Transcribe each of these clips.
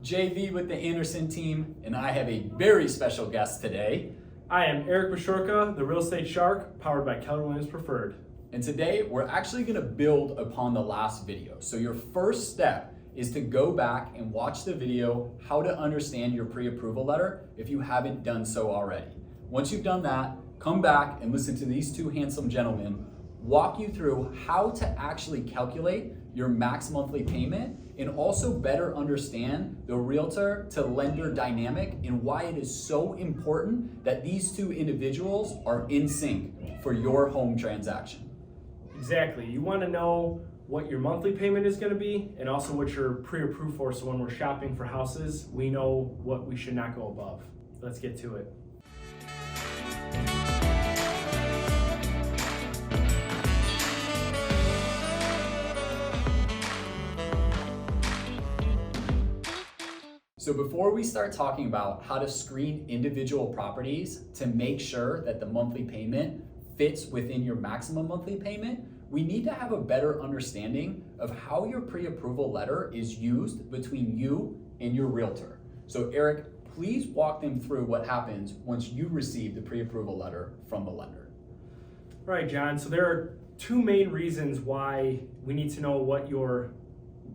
JV with the Anderson team, and I have a very special guest today. I am Eric Basiorka, the real estate shark, powered by Keller Williams Preferred. And today we're actually going to build upon the last video. So your first step is to go back and watch the video, how to understand your pre-approval letter if you haven't done so already. Once you've done that, come back and listen to these two handsome gentlemen walk you through how to actually calculate your max monthly payment and also better understand the realtor to lender dynamic and why it is so important that these two individuals are in sync for your home transaction. Exactly. You want to know what your monthly payment is going to be and also what you're pre-approved for, so when we're shopping for houses, we know what we should not go above. Let's get to it. So before we start talking about how to screen individual properties to make sure that the monthly payment fits within your maximum monthly payment, we need to have a better understanding of how your pre-approval letter is used between you and your realtor. So Eric, please walk them through what happens once you receive the pre-approval letter from the lender. Right, John. So there are two main reasons why we need to know what your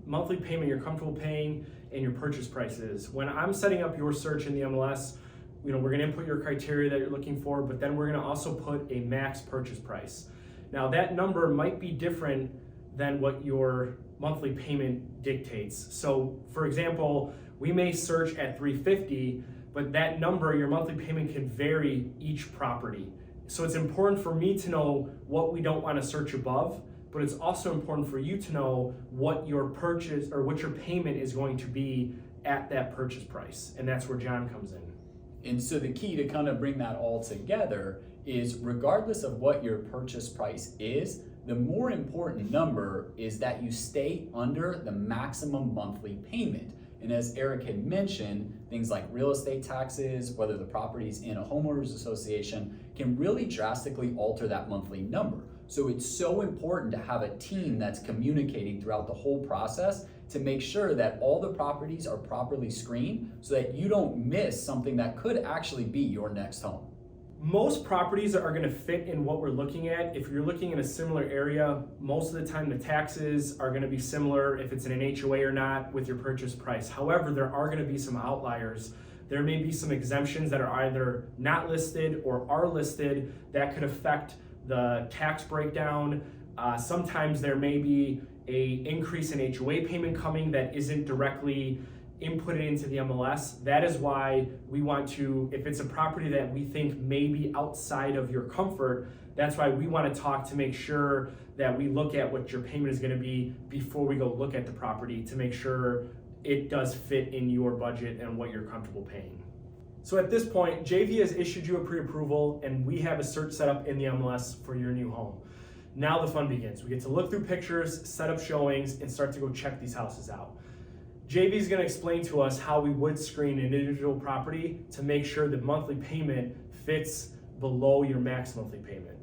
monthly payment you're comfortable paying and your purchase price is. When I'm setting up your search in the MLS, we're going to input your criteria that you're looking for, but then we're going to also put a max purchase price. Now that number might be different than what your monthly payment dictates. So for example, we may search at $350, but that number, your monthly payment, can vary each property. So it's important for me to know what we don't want to search above, but it's also important for you to know what your purchase or what your payment is going to be at that purchase price. And that's where John comes in. And so the key to kind of bring that all together is, regardless of what your purchase price is, the more important number is that you stay under the maximum monthly payment. And as Eric had mentioned, things like real estate taxes, whether the property's in a homeowners association, can really drastically alter that monthly number. So it's so important to have a team that's communicating throughout the whole process to make sure that all the properties are properly screened so that you don't miss something that could actually be your next home. Most properties are going to fit in what we're looking at. If you're looking in a similar area, most of the time the taxes are going to be similar if it's in an HOA or not with your purchase price. However, there are going to be some outliers. There may be some exemptions that are either not listed or are listed that could affect the tax breakdown. Sometimes there may be an increase in HOA payment coming that isn't directly inputted into the MLS. That is why we want to, if it's a property that we think may be outside of your comfort, that's why we want to talk to make sure that we look at what your payment is going to be before we go look at the property to make sure it does fit in your budget and what you're comfortable paying. So at this point, JV has issued you a pre-approval and we have a search set up in the MLS for your new home. Now the fun begins. We get to look through pictures, set up showings, and start to go check these houses out. JV is going to explain to us how we would screen an individual property to make sure the monthly payment fits below your max monthly payment.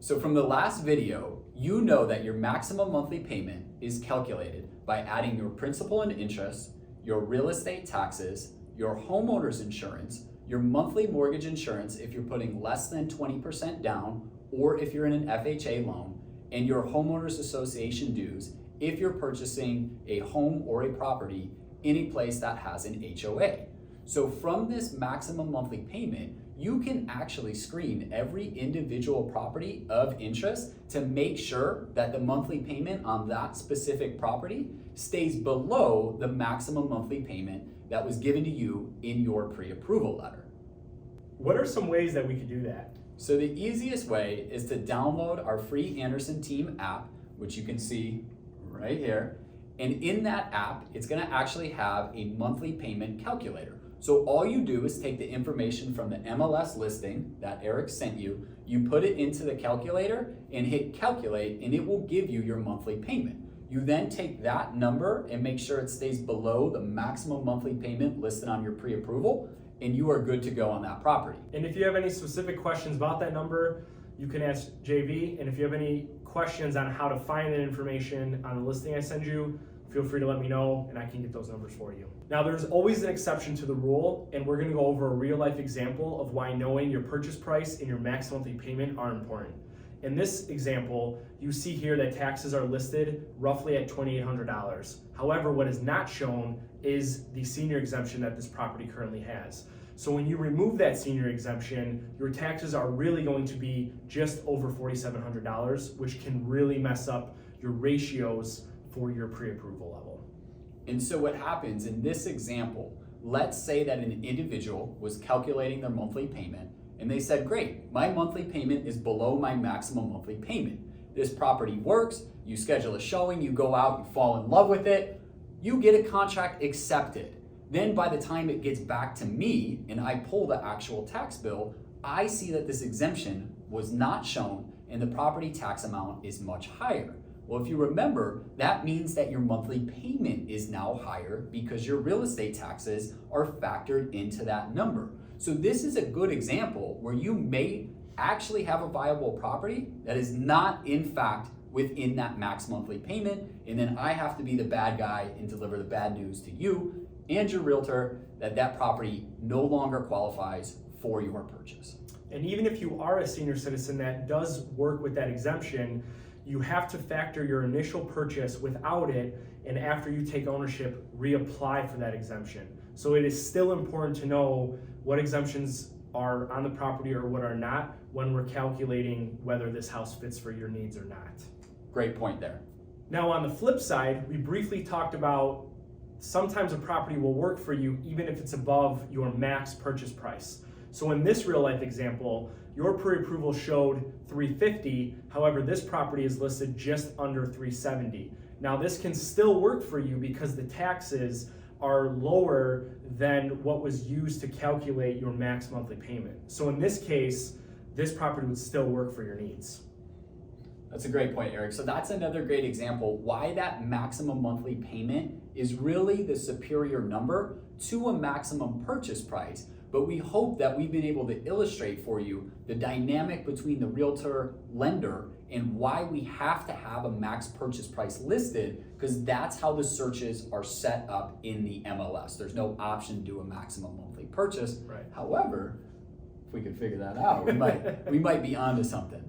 So from the last video, you know that your maximum monthly payment is calculated by adding your principal and interest, your real estate taxes, your homeowner's insurance, your monthly mortgage insurance if you're putting less than 20% down or if you're in an FHA loan, and your homeowner's association dues if you're purchasing a home or a property in a place that has an HOA. So from this maximum monthly payment, you can actually screen every individual property of interest to make sure that the monthly payment on that specific property stays below the maximum monthly payment that was given to you in your pre-approval letter. What are some ways that we could do that? So the easiest way is to download our free Anderson Team app, which you can see right here. And in that app, it's going to actually have a monthly payment calculator. So all you do is take the information from the MLS listing that Eric sent you, you put it into the calculator and hit calculate, and it will give you your monthly payment. You then take that number and make sure it stays below the maximum monthly payment listed on your pre-approval, and you are good to go on that property. And if you have any specific questions about that number, you can ask JV. And if you have any questions on how to find that information on the listing I send you, feel free to let me know and I can get those numbers for you. Now, there's always an exception to the rule, and we're going to go over a real life example of why knowing your purchase price and your max monthly payment are important. In this example, you see here that taxes are listed roughly at $2,800. However, what is not shown is the senior exemption that this property currently has. So when you remove that senior exemption, your taxes are really going to be just over $4,700, which can really mess up your ratios for your pre-approval level. And so what happens in this example, let's say that an individual was calculating their monthly payment and they said, great, my monthly payment is below my maximum monthly payment. This property works, you schedule a showing, you go out, you fall in love with it, you get a contract accepted. Then by the time it gets back to me and I pull the actual tax bill, I see that this exemption was not shown and the property tax amount is much higher. Well, if you remember, that means that your monthly payment is now higher because your real estate taxes are factored into that number. So this is a good example where you may actually have a viable property that is not in fact within that max monthly payment, and then I have to be the bad guy and deliver the bad news to you and your realtor that that property no longer qualifies for your purchase. And even if you are a senior citizen that does work with that exemption, you have to factor your initial purchase without it, and after you take ownership, reapply for that exemption. So it is still important to know what exemptions are on the property or what are not when we're calculating whether this house fits for your needs or not. Great point there. Now on the flip side, we briefly talked about sometimes a property will work for you even if it's above your max purchase price. So in this real life example, your pre-approval showed $350, however, this property is listed just under $370. Now this can still work for you because the taxes are lower than what was used to calculate your max monthly payment. So in this case, this property would still work for your needs. That's a great point, Eric. So that's another great example why that maximum monthly payment is really the superior number to a maximum purchase price. But we hope that we've been able to illustrate for you the dynamic between the realtor lender and why we have to have a max purchase price listed, because that's how the searches are set up in the MLS. There's no option to do a maximum monthly purchase. Right. However, if we could figure that out, we might be onto something.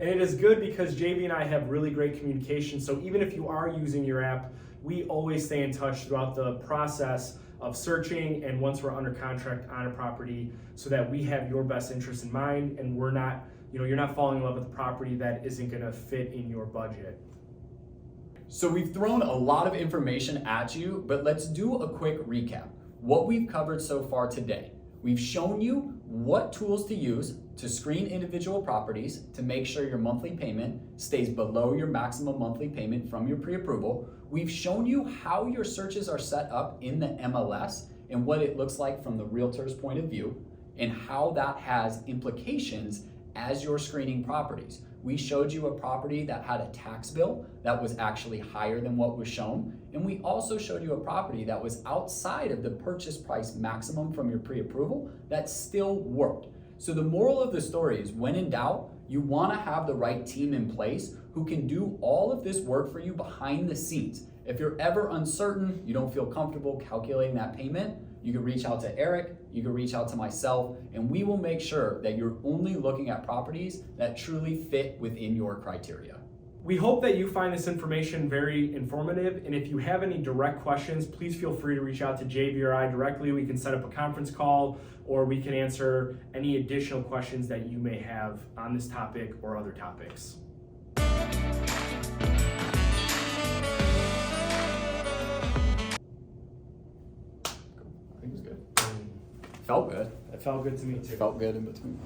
And it is good because JV and I have really great communication. So even if you are using your app, we always stay in touch throughout the process of searching and once we're under contract on a property, so that we have your best interest in mind and we're not, you're not falling in love with a property that isn't gonna fit in your budget. So we've thrown a lot of information at you, but let's do a quick recap. What we've covered so far today. We've shown you what tools to use to screen individual properties to make sure your monthly payment stays below your maximum monthly payment from your pre-approval. We've shown you how your searches are set up in the MLS and what it looks like from the realtor's point of view and how that has implications as you're screening properties. We showed you a property that had a tax bill that was actually higher than what was shown. And we also showed you a property that was outside of the purchase price maximum from your pre-approval that still worked. So the moral of the story is, when in doubt, you want to have the right team in place who can do all of this work for you behind the scenes. If you're ever uncertain, you don't feel comfortable calculating that payment, you can reach out to Eric, you can reach out to myself, and we will make sure that you're only looking at properties that truly fit within your criteria. We hope that you find this information very informative, and if you have any direct questions, please feel free to reach out to JV or I directly. We can set up a conference call, or we can answer any additional questions that you may have on this topic or other topics. I think it was good. Felt good. That felt good to me too. Felt good in between.